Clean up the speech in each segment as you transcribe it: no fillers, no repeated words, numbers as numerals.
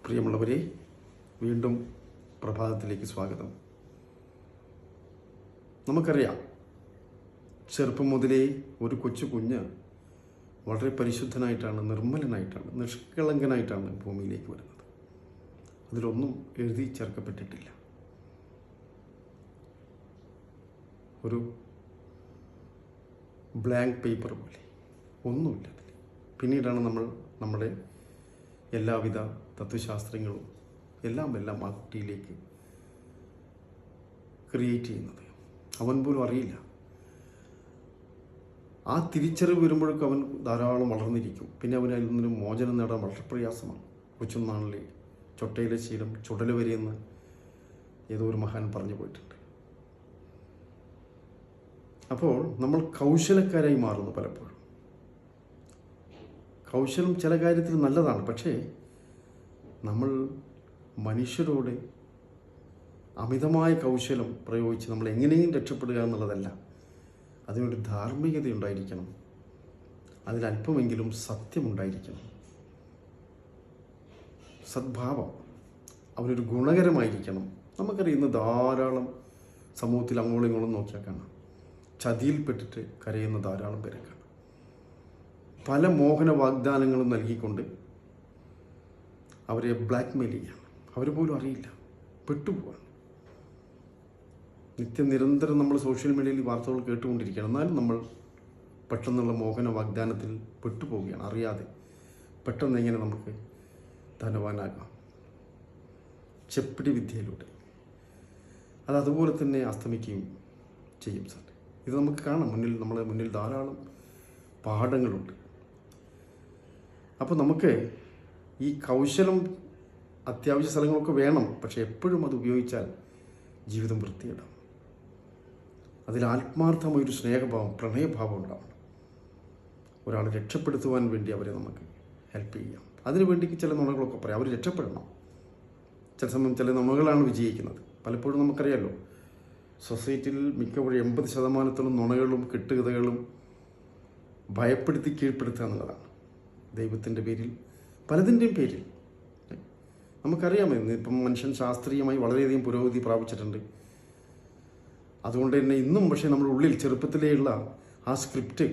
പ്രിയമുള്ളവരെ, വീണ്ടും പ്രഭാതത്തിലേക്ക് സ്വാഗതം. നമുക്കറിയാം, ചെറുപ്പം മുതലേ ഒരു കൊച്ചു കുഞ്ഞ് വളരെ പരിശുദ്ധനായിട്ടാണ്, നിർമ്മലനായിട്ടാണ്, നിഷ്കളങ്കനായിട്ടാണ് ഭൂമിയിലേക്ക് വരുന്നത്. അതിലൊന്നും എഴുതി ചേർക്കപ്പെട്ടിട്ടില്ല. ഒരു ബ്ലാങ്ക് പേപ്പർ പോലെ ഒന്നുമില്ല അതിൽ. പിന്നീടാണ് നമ്മൾ നമ്മുടെ എല്ലാവിധ തത്വശാസ്ത്രങ്ങളും എല്ലാം ആ കുട്ടിയിലേക്ക് ക്രിയേറ്റ് ചെയ്യുന്നത്. അവൻ പോലും അറിയില്ല. ആ തിരിച്ചറിവ് വരുമ്പോഴേക്കും അവൻ ധാരാളം വളർന്നിരിക്കും. പിന്നെ അവൻ അതിൽ നിന്നും മോചനം നേടാൻ വളരെ പ്രയാസമാണ്. കൊച്ചുനാളിലെ ചൊട്ടയിലെ ശീലം ചുടല വരെയെന്ന് ഏതോ ഒരു മഹാൻ പറഞ്ഞു പോയിട്ടുണ്ട്. അപ്പോൾ നമ്മൾ കൗശലക്കാരായി മാറുന്നു പലപ്പോഴും. കൗശലം ചില കാര്യത്തിൽ നല്ലതാണ്, പക്ഷേ നമ്മൾ മനുഷ്യരോട് അമിതമായ കൗശലം പ്രയോഗിച്ച് നമ്മൾ എങ്ങനെയും രക്ഷപ്പെടുക എന്നുള്ളതല്ല. അതിനൊരു ധാർമ്മികത ഉണ്ടായിരിക്കണം, അതിലല്പമെങ്കിലും സത്യമുണ്ടായിരിക്കണം, സദ്ഭാവം, അവനൊരു ഗുണകരമായിരിക്കണം. നമുക്കറിയുന്ന ധാരാളം സമൂഹത്തിൽ അങ്ങോളം ഇങ്ങോളം നോക്കിയാൽ കാണാം, ചതിയിൽപ്പെട്ടിട്ട് കരയുന്ന ധാരാളം പേരെ കാണാം. പല മോഹന വാഗ്ദാനങ്ങളും നൽകിക്കൊണ്ട് അവരെ ബ്ലാക്ക്മെയിൽ ചെയ്യാണ്. അവർ പോലും അറിയില്ല, പെട്ടുപോവാണ്. നിരന്തരം നമ്മൾ സോഷ്യൽ മീഡിയയിൽ വാർത്തകൾ കേട്ടുകൊണ്ടിരിക്കുകയാണ്. എന്നാലും നമ്മൾ പെട്ടെന്നുള്ള മോഹന വാഗ്ദാനത്തിൽ പെട്ടുപോവുകയാണ് അറിയാതെ. പെട്ടെന്ന് എങ്ങനെ നമുക്ക് ധനവാനാകാം? ചെപ്പിടി വിദ്യയിലൂടെ. അതുപോലെ തന്നെ അസ്തമിക്കുകയും ചെയ്യും സാർ. ഇത് നമുക്ക് കാണാം, നമ്മുടെ മുന്നിൽ ധാരാളം പാഠങ്ങളുണ്ട്. അപ്പോൾ നമുക്ക് ഈ കൗശലം അത്യാവശ്യ സ്ഥലങ്ങളൊക്കെ വേണം, പക്ഷെ എപ്പോഴും അത് ഉപയോഗിച്ചാൽ ജീവിതം വൃത്തിയിടാം. അതിൽ ആത്മാർത്ഥമായൊരു സ്നേഹഭാവം, പ്രണയഭാവം ഉണ്ടാവണം. ഒരാളെ രക്ഷപ്പെടുത്തുവാൻ വേണ്ടി അവരെ നമുക്ക് ഹെൽപ്പ് ചെയ്യാം. അതിനുവേണ്ടി ചില നുണകളൊക്കെ പറയാം, അവർ രക്ഷപ്പെടണം. ചില സമയം ചില നുണകളാണ് വിജയിക്കുന്നത്. പലപ്പോഴും നമുക്കറിയാമല്ലോ, സൊസൈറ്റിയിൽ മിക്കപ്പോഴും 80% നുണകളും കെട്ടുകഥകളും ഭയപ്പെടുത്തി കീഴ്പ്പെടുത്തുക എന്നുള്ളതാണ്. ദൈവത്തിൻ്റെ പേരിൽ, പലതിൻ്റെയും പേരിൽ. നമുക്കറിയാമെന്ന് ഇപ്പം മനുഷ്യൻ ശാസ്ത്രീയമായി വളരെയധികം പുരോഗതി പ്രാപിച്ചിട്ടുണ്ട്. അതുകൊണ്ട് തന്നെ ഇന്നും പക്ഷേ നമ്മുടെ ഉള്ളിൽ ചെറുപ്പത്തിലേയുള്ള ആ സ്ക്രിപ്റ്റ്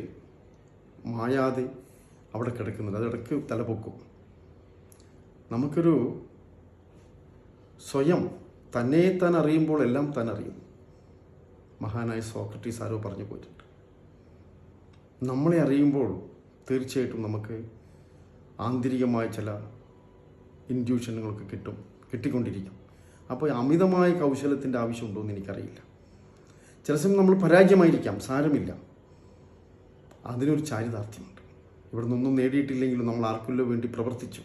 മായാതെ അവിടെ കിടക്കുന്നുണ്ട്. അതിടയ്ക്ക് തലപൊക്കും. നമുക്കൊരു സ്വയം തന്നെ താൻ അറിയുമ്പോൾ എല്ലാം താൻ അറിയും. മഹാനായ സോക്രട്ടീസ് ആരോ പറഞ്ഞു പോയിട്ടുണ്ട്. നമ്മളെ അറിയുമ്പോൾ തീർച്ചയായിട്ടും നമുക്ക് ആന്തരികമായ ചില ഇൻഡ്യൂഷനുകളൊക്കെ കിട്ടിക്കൊണ്ടിരിക്കും. അപ്പോൾ അമിതമായ കൗശലത്തിൻ്റെ ആവശ്യമുണ്ടോ എന്ന് എനിക്കറിയില്ല. ചില സമയം നമ്മൾ പരാജയമായിരിക്കാം, സാരമില്ല. അതിനൊരു ചാരിതാർത്ഥ്യമുണ്ട്. ഇവിടെ നിന്നൊന്നും നേടിയിട്ടില്ലെങ്കിലും നമ്മൾ ആർക്കുള്ള വേണ്ടി പ്രവർത്തിച്ചു,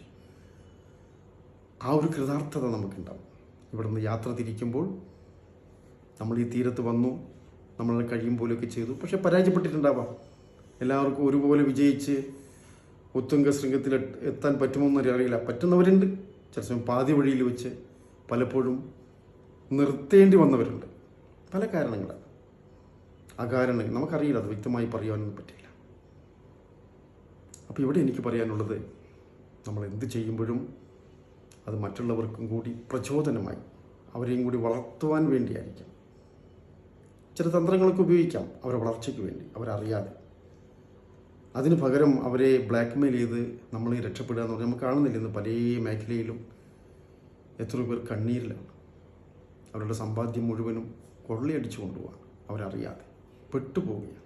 ആ ഒരു കൃതാർത്ഥത നമുക്കുണ്ടാവും. ഇവിടെ നിന്ന് യാത്ര തിരിക്കുമ്പോൾ നമ്മൾ ഈ തീരത്ത് വന്നു, നമ്മളെ കഴിയും പോലെയൊക്കെ ചെയ്തു, പക്ഷെ പരാജയപ്പെട്ടിട്ടുണ്ടാവാം. എല്ലാവർക്കും ഒരുപോലെ വിജയിച്ച് ഉത്തുംഗ ശൃംഗത്തിൽ എത്താൻ പറ്റുമോയെന്നൊരു അറിയില്ല. പറ്റുന്നവരുണ്ട്. ചില സമയം പാതി വഴിയിൽ വെച്ച് പലപ്പോഴും നിർത്തേണ്ടി വന്നവരുണ്ട്. പല കാരണങ്ങളാണ്. ആ കാരണങ്ങൾ നമുക്കറിയില്ല, അത് വ്യക്തമായി പറയാനൊന്നും പറ്റില്ല. അപ്പോൾ ഇവിടെ എനിക്ക് പറയാനുള്ളത്, നമ്മൾ എന്ത് ചെയ്യുമ്പോഴും അത് മറ്റുള്ളവർക്കും കൂടി പ്രചോദനമായി, അവരെയും കൂടി വളർത്തുവാൻ വേണ്ടിയായിരിക്കും. ചില തന്ത്രങ്ങളൊക്കെ ഉപയോഗിക്കാം അവരുടെ വളർച്ചയ്ക്ക് വേണ്ടി, അവരറിയാതെ. അതിന് പകരം അവരെ ബ്ലാക്ക്മെയിൽ ചെയ്ത് നമ്മൾ രക്ഷപ്പെടുക എന്ന് പറഞ്ഞാൽ നമുക്ക് കാണുന്നില്ല. ഇന്ന് പല മേഖലയിലും എത്ര പേർ കണ്ണീരിലാണ്. അവരുടെ സമ്പാദ്യം മുഴുവനും കൊള്ളയടിച്ചു കൊണ്ടുപോകാൻ അവരറിയാതെ പെട്ടുപോവുകയാണ്.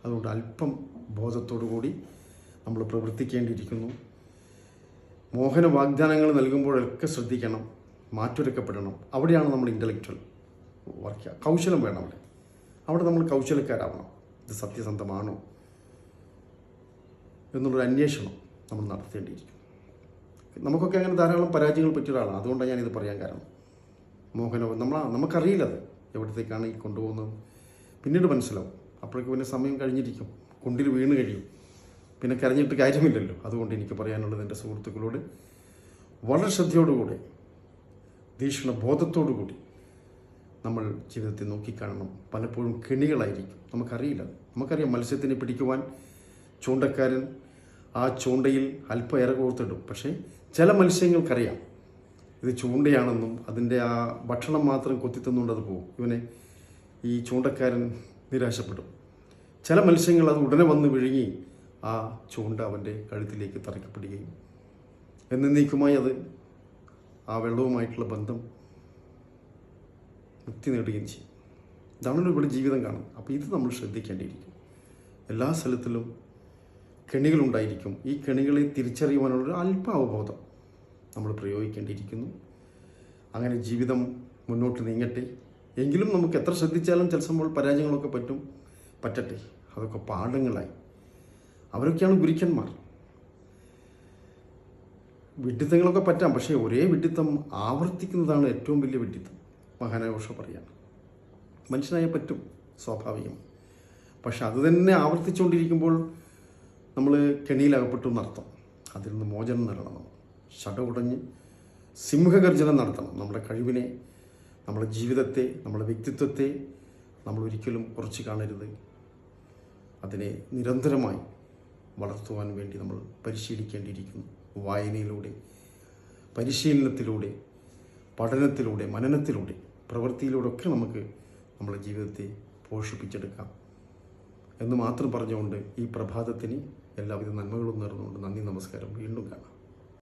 അതുകൊണ്ട് അല്പം ബോധത്തോടു കൂടി നമ്മൾ പ്രവർത്തിക്കേണ്ടിയിരിക്കുന്നു. മോഹന വാഗ്ദാനങ്ങൾ നൽകുമ്പോഴൊക്കെ ശ്രദ്ധിക്കണം, മാറ്റുരക്കപ്പെടണം. അവിടെയാണ് നമ്മൾ ഇൻ്റലക്ച്വൽ വർക്ക് ചെയ്യുക. കൗശലം വേണം അവിടെ നമ്മൾ കൗശലക്കാരാവണം. ഇത് സത്യസന്ധമാണോ എന്നുള്ളൊരു അന്വേഷണം നമ്മൾ നടത്തേണ്ടിയിരിക്കും. നമുക്കൊക്കെ അങ്ങനെ ധാരാളം പരാജയങ്ങൾ പറ്റിയ ഒരാളാണ്. അതുകൊണ്ടാണ് ഞാനിത് പറയാൻ കാരണം. നമുക്കറിയില്ല അത് എവിടത്തേക്കാണ് ഈ കൊണ്ടുപോകുന്നത്. പിന്നീട് മനസ്സിലാവും. അപ്പോഴേക്കും പിന്നെ സമയം കഴിഞ്ഞിരിക്കും, കുണ്ടിൽ വീണ് കഴിയും, പിന്നെ കരഞ്ഞിട്ട് കാര്യമില്ലല്ലോ. അതുകൊണ്ട് എനിക്ക് പറയാനുള്ളത്, എൻ്റെ സുഹൃത്തുക്കളോട് വളരെ ശ്രദ്ധയോടുകൂടി, ബോധത്തോടുകൂടി നമ്മൾ ജീവിതത്തെ നോക്കിക്കാണണം. പലപ്പോഴും കെണികളായിരിക്കും, നമുക്കറിയാം. മത്സ്യത്തിനെ പിടിക്കുവാൻ ചൂണ്ടക്കാരൻ ആ ചൂണ്ടയിൽ അല്പം ഇര കോർത്തിടും. പക്ഷേ ചില മത്സ്യങ്ങൾക്കറിയാം ഇത് ചൂണ്ടയാണെന്നും അതിൻ്റെ ആ ഭക്ഷണം മാത്രം കൊത്തിത്തുന്നുകൊണ്ട് അത് പോകും. ഇവനെ ഈ ചൂണ്ടക്കാരൻ നിരാശപ്പെടും. ചില മത്സ്യങ്ങൾ അത് ഉടനെ വന്ന് വിഴുങ്ങി ആ ചൂണ്ട അവൻ്റെ കഴുത്തിലേക്ക് തറക്കപ്പെടുകയും എന്നേക്കുമായി അത് ആ വെള്ളവുമായിട്ടുള്ള ബന്ധം മുക്തി നേടുകയും ചെയ്യും. ഇതാണല്ലോ ഇവിടെ ജീവിതം കാണുന്നത്. അപ്പോൾ ഇത് നമ്മൾ ശ്രദ്ധിക്കേണ്ടിയിരിക്കും. എല്ലാ സ്ഥലത്തിലും കെണികളുണ്ടായിരിക്കും. ഈ കെണികളെ തിരിച്ചറിയുവാനുള്ള അല്പ അവബോധം നമ്മൾ പ്രയോഗിക്കേണ്ടിയിരിക്കുന്നു. അങ്ങനെ ജീവിതം മുന്നോട്ട് നീങ്ങട്ടെ. എങ്കിലും നമുക്ക് എത്ര ശ്രദ്ധിച്ചാലും ചില സമയം പരാജയങ്ങളൊക്കെ പറ്റട്ടെ. അതൊക്കെ പാഠങ്ങളായി. അവരൊക്കെയാണ് ഗുരുക്കന്മാർ. വിഡ്ഢിത്തങ്ങളൊക്കെ പറ്റാം, പക്ഷേ ഒരേ വിഡ്ഢിത്തം ആവർത്തിക്കുന്നതാണ് ഏറ്റവും വലിയ വിഡ്ഢിത്തം. മഹാനായ ഓഷോ പറയാണ്, മനുഷ്യനായ പറ്റും, സ്വാഭാവികം. പക്ഷെ അത് തന്നെ ആവർത്തിച്ചുകൊണ്ടിരിക്കുമ്പോൾ നമ്മൾ കെണിയിലകപ്പെട്ടു എന്നർത്ഥം. അതിൽ നിന്ന് മോചനം നേടണം. ശടകുടഞ്ഞ് സിംഹഗർജനം നടത്തണം. നമ്മുടെ കഴിവിനെ, നമ്മുടെ ജീവിതത്തെ, നമ്മുടെ വ്യക്തിത്വത്തെ നമ്മൾ ഒരിക്കലും കുറച്ച് കാണരുത്. അതിനെ നിരന്തരമായി വളർത്തുവാൻ വേണ്ടി നമ്മൾ പരിശീലിക്കേണ്ടിയിരിക്കുന്നു. വായനയിലൂടെ, പരിശീലനത്തിലൂടെ, പഠനത്തിലൂടെ, മനനത്തിലൂടെ, പ്രവൃത്തിയിലൂടെ ഒക്കെ നമുക്ക് നമ്മുടെ ജീവിതത്തെ പോഷിപ്പിച്ചെടുക്കാം എന്ന് മാത്രം പറഞ്ഞുകൊണ്ട് ഈ പ്രഭാതത്തിന് എല്ലാവിധ നന്മകളും നേർന്നുകൊണ്ട് നന്ദി, നമസ്കാരം. വീണ്ടും കാണാം.